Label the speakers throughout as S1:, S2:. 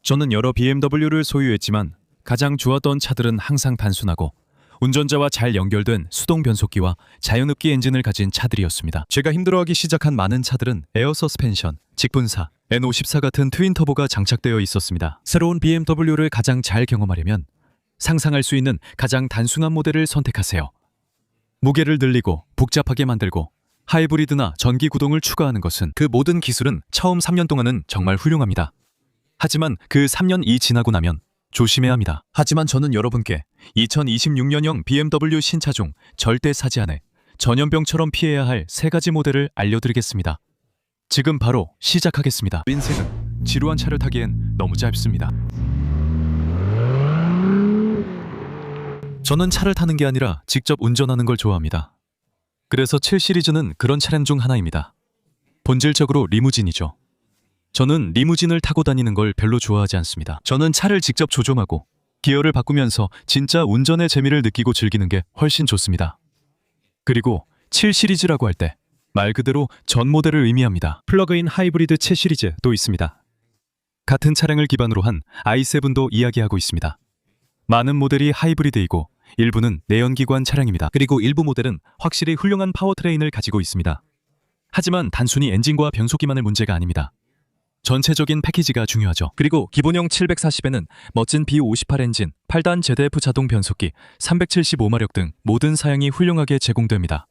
S1: 저는 여러 BMW를 소유했지만 가장 좋았던 차들은 항상 단순하고 운전자와 잘 연결된 수동 변속기와 자연흡기 엔진을 가진 차들이었습니다. 제가 힘들어하기 시작한 많은 차들은 에어 서스펜션, 직분사, N54 같은 트윈 터보가 장착되어 있었습니다. 새로운 BMW를 가장 잘 경험하려면 상상할 수 있는 가장 단순한 모델을 선택하세요. 무게를 늘리고 복잡하게 만들고 하이브리드나 전기 구동을 추가하는 것은 그 모든 기술은 처음 3년 동안은 정말 훌륭합니다. 하지만 그 3년이 지나고 나면 조심해야 합니다. 하지만 저는 여러분께 2026년형 BMW 신차 중 절대 사지 않을 전염병처럼 피해야 할 3가지 모델을 알려드리겠습니다. 지금 바로 시작하겠습니다. 인생은 지루한 차를 타기엔 너무 짧습니다. 저는 차를 타는 게 아니라 직접 운전하는 걸 좋아합니다. 그래서 7 시리즈는 그런 차량 중 하나입니다. 본질적으로 리무진이죠. 저는 리무진을 타고 다니는 걸 별로 좋아하지 않습니다. 저는 차를 직접 조종하고 기어를 바꾸면서 진짜 운전의 재미를 느끼고 즐기는 게 훨씬 좋습니다. 그리고 7 시리즈라고 할 때 말 그대로 전 모델을 의미합니다. 플러그인 하이브리드 7 시리즈도 있습니다. 같은 차량을 기반으로 한 i7도 이야기하고 있습니다. 많은 모델이 하이브리드이고 일부는 내연기관 차량입니다. 그리고 일부 모델은 확실히 훌륭한 파워트레인을 가지고 있습니다. 하지만 단순히 엔진과 변속기만의 문제가 아닙니다. 전체적인 패키지가 중요하죠. 그리고 기본형 740에는 멋진 B58 엔진, 8단 ZF 자동 변속기, 375마력 등 모든 사양이 훌륭하게 제공됩니다.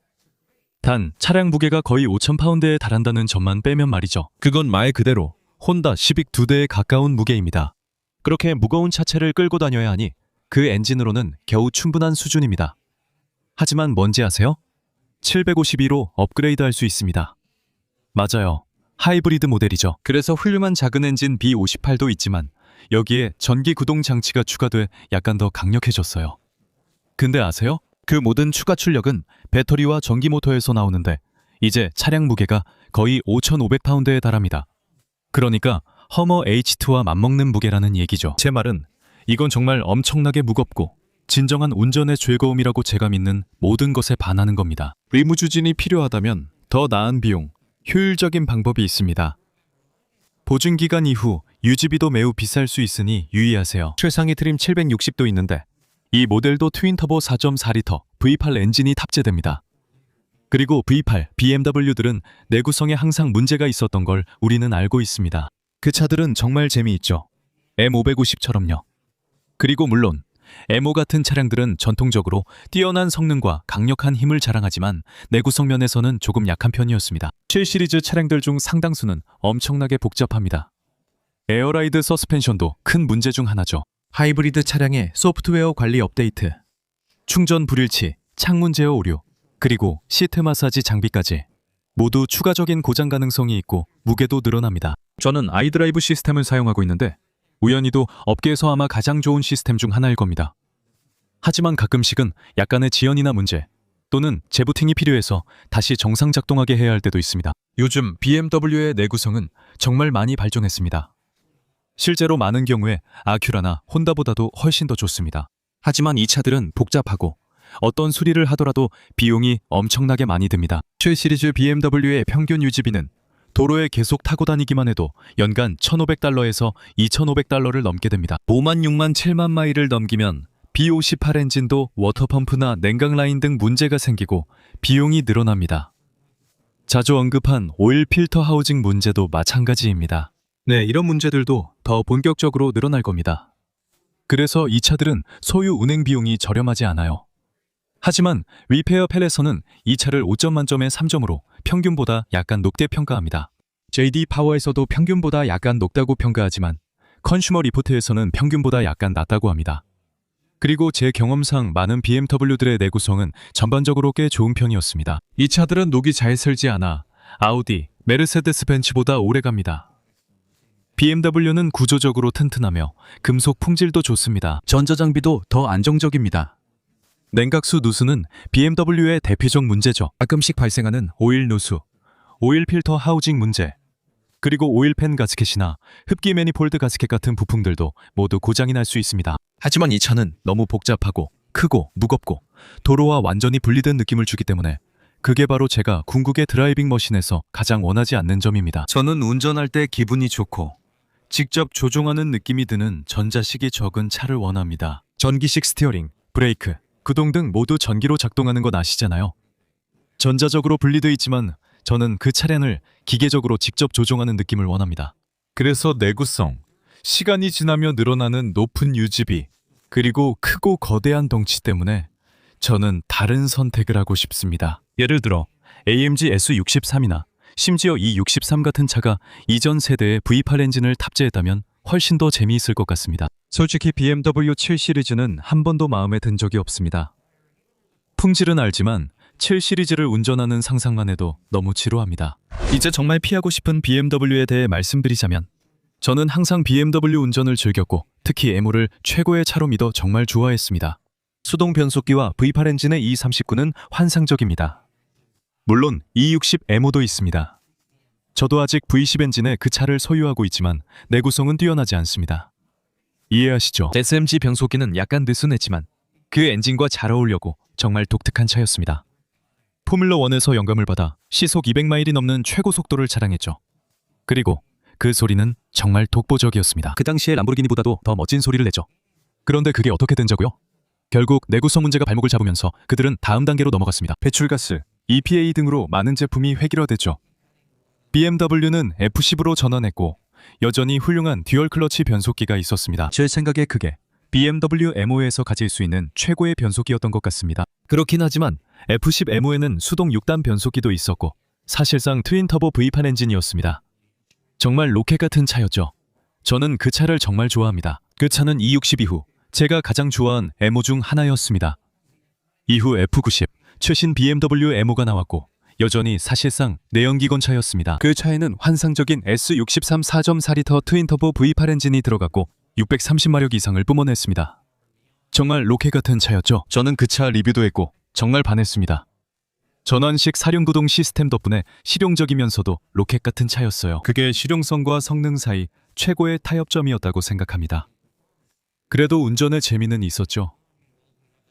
S1: 단 차량 무게가 거의 5,000파운드에 달한다는 점만 빼면 말이죠. 그건 말 그대로 혼다 시빅 2대에 가까운 무게입니다. 그렇게 무거운 차체를 끌고 다녀야 하니 그 엔진으로는 겨우 충분한 수준입니다. 하지만 뭔지 아세요? 752로 업그레이드할 수 있습니다. 맞아요. 하이브리드 모델이죠. 그래서 훌륭한 작은 엔진 B58도 있지만 여기에 전기 구동 장치가 추가돼 약간 더 강력해졌어요. 근데 아세요? 그 모든 추가 출력은 배터리와 전기 모터에서 나오는데 이제 차량 무게가 거의 5,500파운드에 달합니다. 그러니까 허머 H2와 맞먹는 무게라는 얘기죠. 제 말은 이건 정말 엄청나게 무겁고 진정한 운전의 즐거움이라고 제가 믿는 모든 것에 반하는 겁니다. 리무진이 필요하다면 더 나은 비용, 효율적인 방법이 있습니다. 보증기간 이후 유지비도 매우 비쌀 수 있으니 유의하세요. 최상위 트림 760도 있는데 이 모델도 트윈터보 4.4리터 V8 엔진이 탑재됩니다. 그리고 V8 BMW들은 내구성에 항상 문제가 있었던 걸 우리는 알고 있습니다. 그 차들은 정말 재미있죠. M550처럼요. 그리고 물론 M5 같은 차량들은 전통적으로 뛰어난 성능과 강력한 힘을 자랑하지만 내구성 면에서는 조금 약한 편이었습니다. 7 시리즈 차량들 중 상당수는 엄청나게 복잡합니다. 에어라이드 서스펜션도 큰 문제 중 하나죠. 하이브리드 차량의 소프트웨어 관리 업데이트, 충전 불일치, 창문 제어 오류, 그리고 시트 마사지 장비까지 모두 추가적인 고장 가능성이 있고 무게도 늘어납니다. 저는 아이드라이브 시스템을 사용하고 있는데 우연히도 업계에서 아마 가장 좋은 시스템 중 하나일 겁니다. 하지만 가끔씩은 약간의 지연이나 문제 또는 재부팅이 필요해서 다시 정상 작동하게 해야 할 때도 있습니다. 요즘 BMW의 내구성은 정말 많이 발전했습니다. 실제로 많은 경우에 아큐라나 혼다보다도 훨씬 더 좋습니다. 하지만 이 차들은 복잡하고 어떤 수리를 하더라도 비용이 엄청나게 많이 듭니다. 7 시리즈 BMW의 평균 유지비는 도로에 계속 타고 다니기만 해도 연간 $1,500에서 $2,500를 넘게 됩니다. 5만, 6만, 7만 마일을 넘기면 B58 엔진도 워터펌프나 냉각 라인 등 문제가 생기고 비용이 늘어납니다. 자주 언급한 오일 필터 하우징 문제도 마찬가지입니다. 네, 이런 문제들도 더 본격적으로 늘어날 겁니다. 그래서 이 차들은 소유 운행 비용이 저렴하지 않아요. 하지만 리페어 펠에서는 이 차를 5점 만점에 3점으로 평균보다 약간 높게 평가합니다. JD 파워에서도 평균보다 약간 높다고 평가하지만 컨슈머 리포트에서는 평균보다 약간 낮다고 합니다. 그리고 제 경험상 많은 BMW들의 내구성은 전반적으로 꽤 좋은 편이었습니다. 이 차들은 녹이 잘 슬지 않아 아우디, 메르세데스 벤츠보다 오래 갑니다. BMW는 구조적으로 튼튼하며 금속 품질도 좋습니다. 전자장비도 더 안정적입니다. 냉각수 누수는 BMW의 대표적 문제죠. 가끔씩 발생하는 오일 누수, 오일 필터 하우징 문제, 그리고 오일팬 가스켓이나 흡기 매니폴드 가스켓 같은 부품들도 모두 고장이 날 수 있습니다. 하지만 이 차는 너무 복잡하고 크고 무겁고 도로와 완전히 분리된 느낌을 주기 때문에 그게 바로 제가 궁극의 드라이빙 머신에서 가장 원하지 않는 점입니다. 저는 운전할 때 기분이 좋고 직접 조종하는 느낌이 드는 전자식이 적은 차를 원합니다. 전기식 스티어링, 브레이크, 구동 등 모두 전기로 작동하는 건 아시잖아요. 전자적으로 분리되어 있지만 저는 그 차량을 기계적으로 직접 조종하는 느낌을 원합니다.
S2: 그래서 내구성, 시간이 지나며 늘어나는 높은 유지비,
S1: 그리고 크고 거대한 덩치 때문에 저는 다른 선택을 하고 싶습니다. 예를 들어 AMG S63이나 심지어 E63 같은 차가 이전 세대의 V8 엔진을 탑재했다면 훨씬 더 재미있을 것 같습니다. 솔직히 BMW 7 시리즈는 한 번도 마음에 든 적이 없습니다. 품질은 알지만 7 시리즈를 운전하는 상상만 해도 너무 지루합니다. 이제 정말 피하고 싶은 BMW에 대해 말씀드리자면 저는 항상 BMW 운전을 즐겼고 특히 M를 최고의 차로 믿어 정말 좋아했습니다. 수동 변속기와 V8 엔진의 E39는 환상적입니다. 물론 E60 M도 있습니다. 저도 아직 V10 엔진의 그 차를 소유하고 있지만 내구성은 뛰어나지 않습니다. 이해하시죠? SMG 변속기는 약간 느슨했지만 그 엔진과 잘 어울려고 정말 독특한 차였습니다. 포뮬러 1에서 영감을 받아 시속 200마일이 넘는 최고 속도를 자랑했죠. 그리고 그 소리는 정말 독보적이었습니다. 그 당시에 람보르기니보다도 더 멋진 소리를 내죠. 그런데 그게 어떻게 된 자고요? 결국 내구성 문제가 발목을 잡으면서 그들은 다음 단계로 넘어갔습니다. 배출가스, EPA 등으로 많은 제품이 획일화됐죠. BMW는 F10으로 전환했고 여전히 훌륭한 듀얼 클러치 변속기가 있었습니다. 제 생각에 그게 BMW M5에서 가질 수 있는 최고의 변속기였던 것 같습니다. 그렇긴 하지만 F10 M5에는 수동 6단 변속기도 있었고 사실상 트윈 터보 V8 엔진이었습니다. 정말 로켓 같은 차였죠. 저는 그 차를 정말 좋아합니다. 그 차는 E60 이후 제가 가장 좋아한 M5 중 하나였습니다. 이후 F90, 최신 BMW M5가 나왔고 여전히 사실상 내연기관 차였습니다. 그 차에는 환상적인 S63 4.4리터 트윈터보 V8 엔진이 들어갔고 630마력 이상을 뿜어냈습니다. 정말 로켓 같은 차였죠. 저는 그 차 리뷰도 했고 정말 반했습니다. 전환식 사륜구동 시스템 덕분에 실용적이면서도 로켓 같은 차였어요. 그게 실용성과 성능 사이 최고의 타협점이었다고 생각합니다. 그래도 운전의 재미는 있었죠.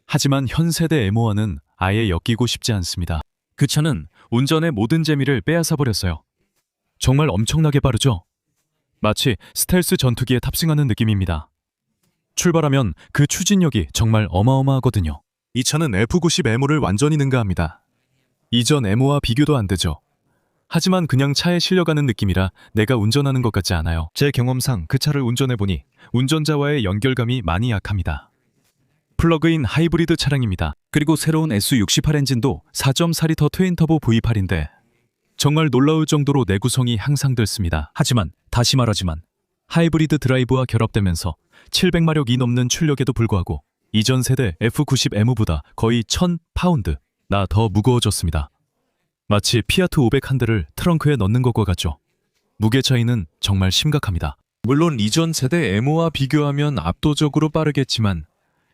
S1: 하지만 현 세대 M5와는 아예 엮이고 싶지 않습니다. 그 차는 운전의 모든 재미를 빼앗아 버렸어요. 정말 엄청나게 빠르죠? 마치 스텔스 전투기에 탑승하는 느낌입니다. 출발하면 그 추진력이 정말 어마어마하거든요. 이 차는 F90 M5를 완전히 능가합니다. 이전 M5와 비교도 안 되죠. 하지만 그냥 차에 실려가는 느낌이라 내가 운전하는 것 같지 않아요. 제 경험상 그 차를 운전해보니 운전자와의 연결감이 많이 약합니다. 플러그인 하이브리드 차량입니다. 그리고 새로운 S68 엔진도 4.4리터 트윈터보 V8인데 정말 놀라울 정도로 내구성이 향상됐습니다. 하지만 다시 말하지만 하이브리드 드라이브와 결합되면서 700마력이 넘는 출력에도 불구하고 이전 세대 F90M보다 거의 1000파운드나 더 무거워졌습니다. 마치 피아트 500 한 대를 트렁크에 넣는 것과 같죠. 무게 차이는 정말 심각합니다. 물론 이전 세대 M5와 비교하면 압도적으로 빠르겠지만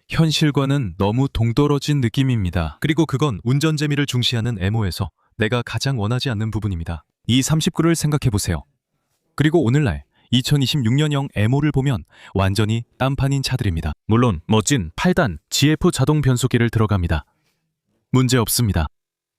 S1: 현실과는 너무 동떨어진 느낌입니다. 그리고 그건 운전 재미를 중시하는 M5에서 내가 가장 원하지 않는 부분입니다. 이 39를 생각해보세요. 그리고 오늘날 2026년형 M5를 보면 완전히 딴판인 차들입니다. 물론 멋진 8단 GF 자동 변속기를 들어갑니다. 문제 없습니다.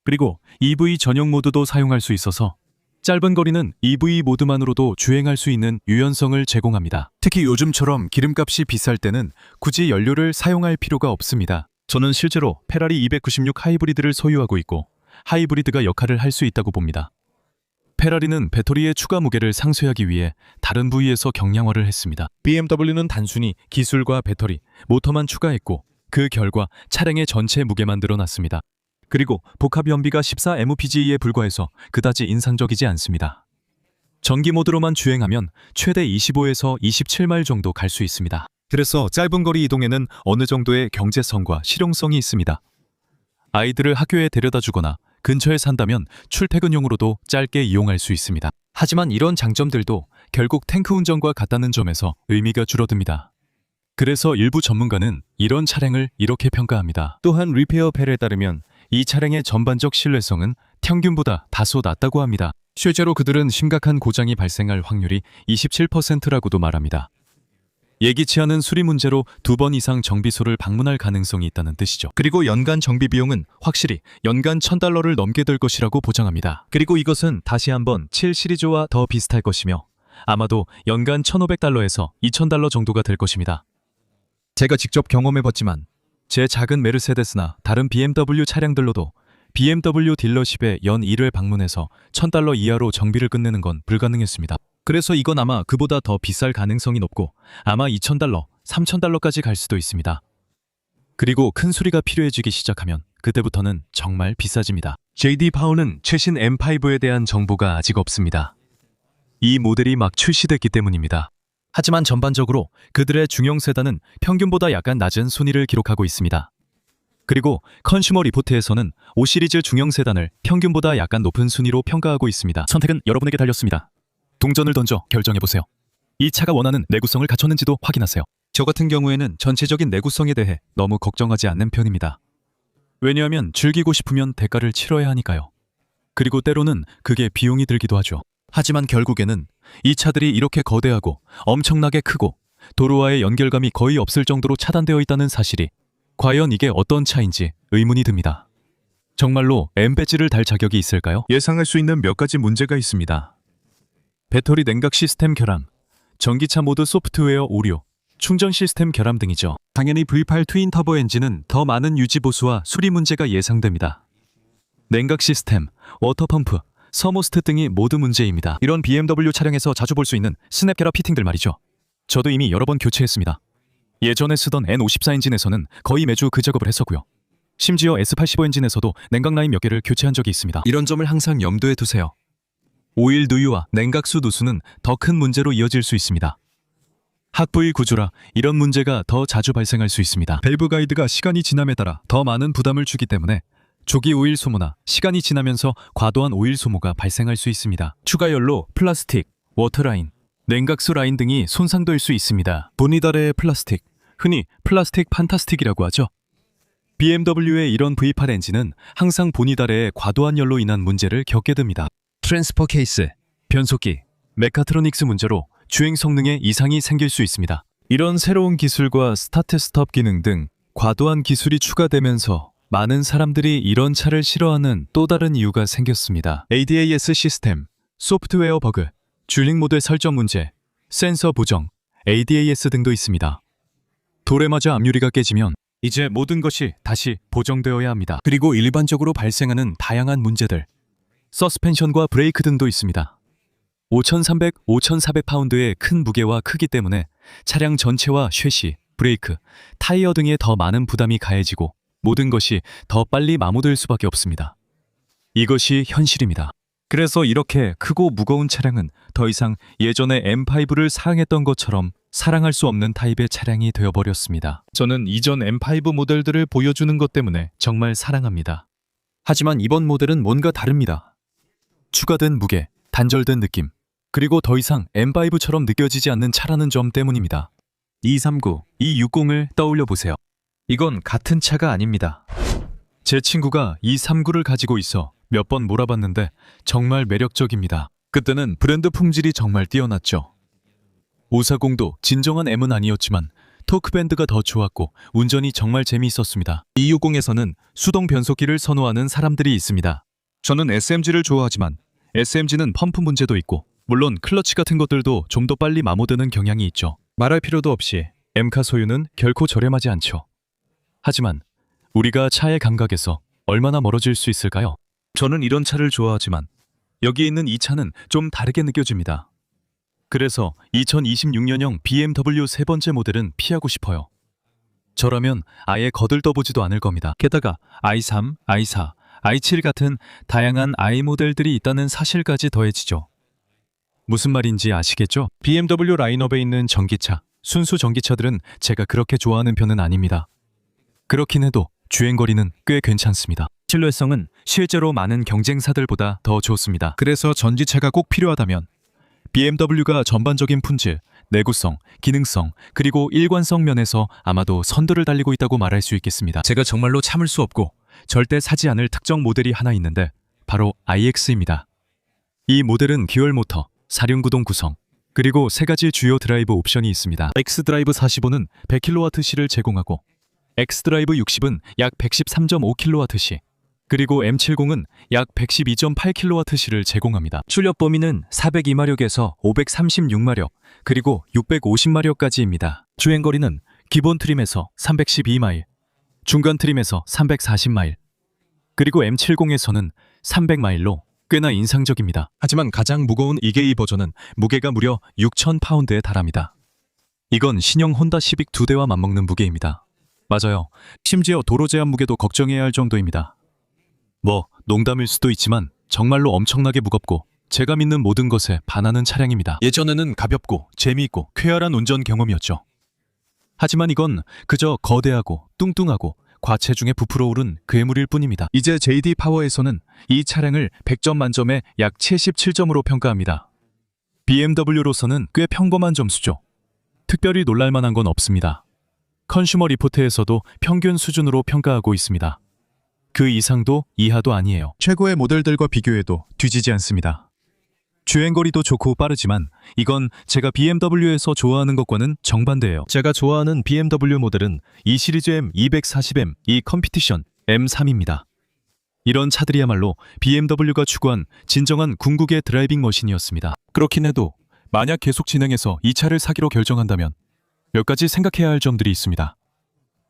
S1: 그리고 EV 전용 모드도 사용할 수 있어서 짧은 거리는 EV 모드만으로도 주행할 수 있는 유연성을 제공합니다. 특히 요즘처럼 기름값이 비쌀 때는 굳이 연료를 사용할 필요가 없습니다. 저는 실제로 페라리 296 하이브리드를 소유하고 있고 하이브리드가 역할을 할 수 있다고 봅니다. 페라리는 배터리의 추가 무게를 상쇄하기 위해 다른 부위에서 경량화를 했습니다. BMW는 단순히 기술과 배터리, 모터만 추가했고 그 결과 차량의 전체 무게만 늘어났습니다. 그리고 복합 연비가 14mpg에 불과해서 그다지 인상적이지 않습니다. 전기 모드로만 주행하면 최대 25에서 27마일 정도 갈 수 있습니다. 그래서 짧은 거리 이동에는 어느 정도의 경제성과 실용성이 있습니다. 아이들을 학교에 데려다 주거나 근처에 산다면 출퇴근용으로도 짧게 이용할 수 있습니다. 하지만 이런 장점들도 결국 탱크 운전과 같다는 점에서 의미가 줄어듭니다. 그래서 일부 전문가는 이런 차량을 이렇게 평가합니다. 또한 리페어펠에 따르면 이 차량의 전반적 신뢰성은 평균보다 다소 낮다고 합니다. 실제로 그들은 심각한 고장이 발생할 확률이 27%라고도 말합니다. 예기치 않은 수리 문제로 2번 이상 정비소를 방문할 가능성이 있다는 뜻이죠. 그리고 연간 정비 비용은 확실히 연간 $1000를 넘게 들 것이라고 보장합니다. 그리고 이것은 다시 한번 7 시리즈와 더 비슷할 것이며 아마도 연간 1,500달러에서 2,000달러 정도가 될 것입니다. 제가 직접 경험해봤지만 제 작은 메르세데스나 다른 BMW 차량들로도 BMW 딜러십에 연 1회 방문해서 1,000달러 이하로 정비를 끝내는 건 불가능했습니다. 그래서 이건 아마 그보다 더 비쌀 가능성이 높고 아마 2,000달러, 3,000달러까지 갈 수도 있습니다. 그리고 큰 수리가 필요해지기 시작하면 그때부터는 정말 비싸집니다. JD 파워는 최신 M5에 대한 정보가 아직 없습니다. 이 모델이 막 출시됐기 때문입니다. 하지만 전반적으로 그들의 중형 세단은 평균보다 약간 낮은 순위를 기록하고 있습니다. 그리고 컨슈머 리포트에서는 5시리즈 중형 세단을 평균보다 약간 높은 순위로 평가하고 있습니다. 선택은 여러분에게 달렸습니다. 동전을 던져 결정해보세요. 이 차가 원하는 내구성을 갖췄는지도 확인하세요. 저 같은 경우에는 전체적인 내구성에 대해 너무 걱정하지 않는 편입니다. 왜냐하면 즐기고 싶으면 대가를 치러야 하니까요. 그리고 때로는 그게 비용이 들기도 하죠. 하지만 결국에는 이 차들이 이렇게 거대하고 엄청나게 크고 도로와의 연결감이 거의 없을 정도로 차단되어 있다는 사실이 과연 이게 어떤 차인지 의문이 듭니다. 정말로 M 배지를 달 자격이 있을까요?
S2: 예상할 수 있는 몇 가지 문제가 있습니다.
S1: 배터리 냉각 시스템 결함, 전기차 모드 소프트웨어 오류, 충전 시스템 결함 등이죠. 당연히 V8 트윈 터보 엔진은 더 많은 유지 보수와 수리 문제가 예상됩니다. 냉각 시스템, 워터펌프, 서모스트 등이 모두 문제입니다. 이런 BMW 차량에서 자주 볼 수 있는 스냅 결합 피팅들 말이죠. 저도 이미 여러 번 교체했습니다. 예전에 쓰던 N54 엔진에서는 거의 매주 그 작업을 했었고요. 심지어 S85 엔진에서도 냉각 라인 몇 개를 교체한 적이 있습니다. 이런 점을 항상 염두에 두세요. 오일 누유와 냉각수 누수는 더 큰 문제로 이어질 수 있습니다. 학부의 구조라 이런 문제가 더 자주 발생할 수 있습니다. 밸브 가이드가 시간이 지남에 따라 더 많은 부담을 주기 때문에 조기 오일 소모나 시간이 지나면서 과도한 오일 소모가 발생할 수 있습니다. 추가 열로 플라스틱, 워터라인, 냉각수 라인 등이 손상될 수 있습니다. 보니다레의 플라스틱, 흔히 플라스틱 판타스틱이라고 하죠. BMW의 이런 V8 엔진은 항상 보니다레의 과도한 열로 인한 문제를 겪게 됩니다. 트랜스퍼 케이스, 변속기, 메카트로닉스 문제로 주행 성능에 이상이 생길 수 있습니다. 이런 새로운 기술과 스타트 스톱 기능 등 과도한 기술이 추가되면서 많은 사람들이 이런 차를 싫어하는 또 다른 이유가 생겼습니다. ADAS 시스템, 소프트웨어 버그, 듀링 모드 설정 문제, 센서 보정, ADAS 등도 있습니다. 돌에 맞아 앞유리가 깨지면 이제 모든 것이 다시 보정되어야 합니다. 그리고 일반적으로 발생하는 다양한 문제들, 서스펜션과 브레이크 등도 있습니다. 5,300, 5,400파운드의 큰 무게와 크기 때문에 차량 전체와 쉐시, 브레이크, 타이어 등에 더 많은 부담이 가해지고 모든 것이 더 빨리 마모될 수밖에 없습니다. 이것이 현실입니다. 그래서 이렇게 크고 무거운 차량은 더 이상 예전에 M5를 사랑했던 것처럼 사랑할 수 없는 타입의 차량이 되어버렸습니다.
S2: 저는 이전 M5 모델들을 보여주는 것 때문에
S1: 정말 사랑합니다. 하지만 이번 모델은 뭔가 다릅니다. 추가된 무게, 단절된 느낌, 그리고 더 이상 M5처럼 느껴지지 않는 차라는 점 때문입니다. 239, 260을 떠올려 보세요. 이건 같은 차가 아닙니다. 제 친구가 239를 가지고 있어 몇 번 몰아봤는데 정말 매력적입니다. 그때는 브랜드 품질이 정말 뛰어났죠. 540도 진정한 M은 아니었지만 토크밴드가 더 좋았고 운전이 정말 재미있었습니다. 260에서는 수동 변속기를 선호하는 사람들이 있습니다. 저는 SMG를 좋아하지만 SMG는 펌프 문제도 있고 물론 클러치 같은 것들도 좀 더 빨리 마모되는 경향이 있죠. 말할 필요도 없이 M카 소유는 결코 저렴하지 않죠. 하지만 우리가 차의 감각에서 얼마나 멀어질 수 있을까요? 저는 이런 차를 좋아하지만 여기 있는 이 차는 좀 다르게 느껴집니다. 그래서 2026년형 BMW 세 번째 모델은 피하고 싶어요. 저라면 아예 거들떠보지도 않을 겁니다. 게다가 i3, i4, i7 같은 다양한 i 모델들이 있다는 사실까지 더해지죠. 무슨 말인지 아시겠죠? BMW 라인업에 있는 전기차, 순수 전기차들은 제가 그렇게 좋아하는 편은 아닙니다. 그렇긴 해도 주행거리는 꽤 괜찮습니다. 신뢰성은 실제로 많은 경쟁사들보다 더 좋습니다. 그래서 전기차가 꼭 필요하다면 BMW가 전반적인 품질, 내구성, 기능성, 그리고 일관성 면에서 아마도 선두를 달리고 있다고 말할 수 있겠습니다. 제가 정말로 참을 수 없고 절대 사지 않을 특정 모델이 하나 있는데 바로 iX입니다. 이 모델은 듀얼 모터, 4륜구동 구성, 그리고 세 가지 주요 드라이브 옵션이 있습니다. X드라이브 45는 100kWh를 제공하고 X드라이브 60은 약 113.5kWh, 그리고 M70은 약 112.8kWh를 제공합니다. 출력 범위는 402마력에서 536마력, 그리고 650마력까지입니다. 주행거리는 기본 트림에서 312마일, 중간 트림에서 340마일, 그리고 M70에서는 300마일로 꽤나 인상적입니다. 하지만 가장 무거운 EK 버전은 무게가 무려 6,000파운드에 달합니다. 이건 신형 혼다 시빅 2대와 맞먹는 무게입니다. 맞아요. 심지어 도로 제한 무게도 걱정해야 할 정도입니다. 뭐 농담일 수도 있지만 정말로 엄청나게 무겁고 제가 믿는 모든 것에 반하는 차량입니다. 예전에는 가볍고 재미있고 쾌활한 운전 경험이었죠. 하지만 이건 그저 거대하고 뚱뚱하고 과체중에 부풀어 오른 괴물일 뿐입니다. 이제 JD 파워에서는 이 차량을 100점 만점에 약 77점으로 평가합니다. BMW로서는 꽤 평범한 점수죠. 특별히 놀랄만한 건 없습니다. 컨슈머 리포트에서도 평균 수준으로 평가하고 있습니다. 그 이상도 이하도 아니에요. 최고의 모델들과 비교해도 뒤지지 않습니다. 주행거리도 좋고 빠르지만 이건 제가 BMW에서 좋아하는 것과는 정반대예요. 제가 좋아하는 BMW 모델은 이 시리즈 M240M, 이 컴피티션 M3입니다. 이런 차들이야말로 BMW가 추구한 진정한 궁극의 드라이빙 머신이었습니다. 그렇긴 해도 만약 계속 진행해서 이 차를 사기로 결정한다면 몇 가지 생각해야 할 점들이 있습니다.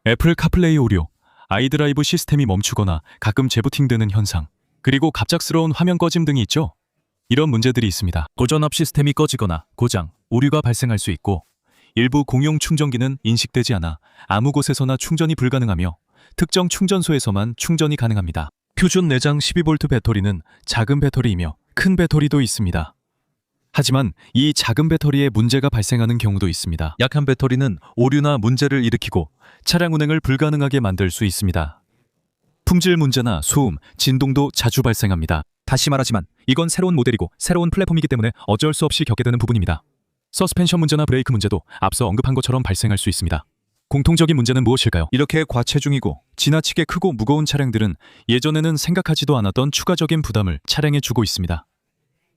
S1: 애플 카플레이 오류, 아이드라이브 시스템이 멈추거나 가끔 재부팅되는 현상, 그리고 갑작스러운 화면 꺼짐 등이 있죠. 이런 문제들이 있습니다. 고전압 시스템이 꺼지거나 고장, 오류가 발생할 수 있고 일부 공용 충전기는 인식되지 않아 아무 곳에서나 충전이 불가능하며 특정 충전소에서만 충전이 가능합니다. 표준 내장 12V 배터리는 작은 배터리이며 큰 배터리도 있습니다. 하지만 이 작은 배터리에 문제가 발생하는 경우도 있습니다. 약한 배터리는 오류나 문제를 일으키고 차량 운행을 불가능하게 만들 수 있습니다. 품질 문제나 소음, 진동도 자주 발생합니다. 다시 말하지만 이건 새로운 모델이고 새로운 플랫폼이기 때문에 어쩔 수 없이 겪게 되는 부분입니다. 서스펜션 문제나 브레이크 문제도 앞서 언급한 것처럼 발생할 수 있습니다. 공통적인 문제는 무엇일까요? 이렇게 과체중이고 지나치게 크고 무거운 차량들은 예전에는 생각하지도 않았던 추가적인 부담을 차량에 주고 있습니다.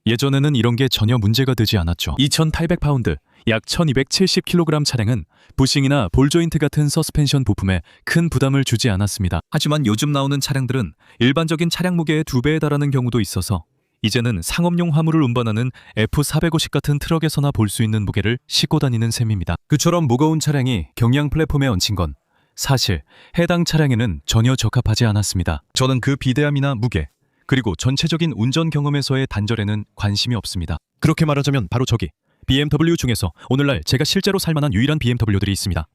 S1: 예전에는 이런 게 전혀 문제가 되지 않았죠. 2,800파운드, 약 1,270kg 차량은 부싱이나 볼조인트 같은 서스펜션 부품에 큰 부담을 주지 않았습니다. 하지만 요즘 나오는 차량들은 일반적인 차량 무게의 2배에 달하는 경우도 있어서 이제는 상업용 화물을 운반하는 F450 같은 트럭에서나 볼 수 있는 무게를 싣고 다니는 셈입니다. 그처럼 무거운 차량이 경량 플랫폼에 얹힌 건 사실 해당 차량에는 전혀 적합하지 않았습니다. 저는 그 비대함이나 무게, 그리고 전체적인 운전 경험에서의 단절에는 관심이 없습니다. 그렇게 말하자면 바로 저기 BMW 중에서 오늘날 제가 실제로 살만한 유일한 BMW들이 있습니다.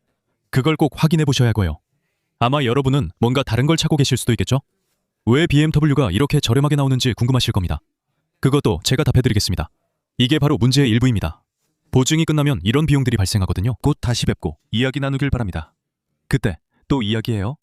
S1: 그걸 꼭 확인해 보셔야 하고요. 아마 여러분은 뭔가 다른 걸 찾고 계실 수도 있겠죠? 왜 BMW가 이렇게 저렴하게 나오는지 궁금하실 겁니다. 그것도 제가 답해드리겠습니다. 이게 바로 문제의 일부입니다. 보증이 끝나면 이런 비용들이 발생하거든요. 곧 다시 뵙고 이야기 나누길 바랍니다. 그때 또 이야기해요.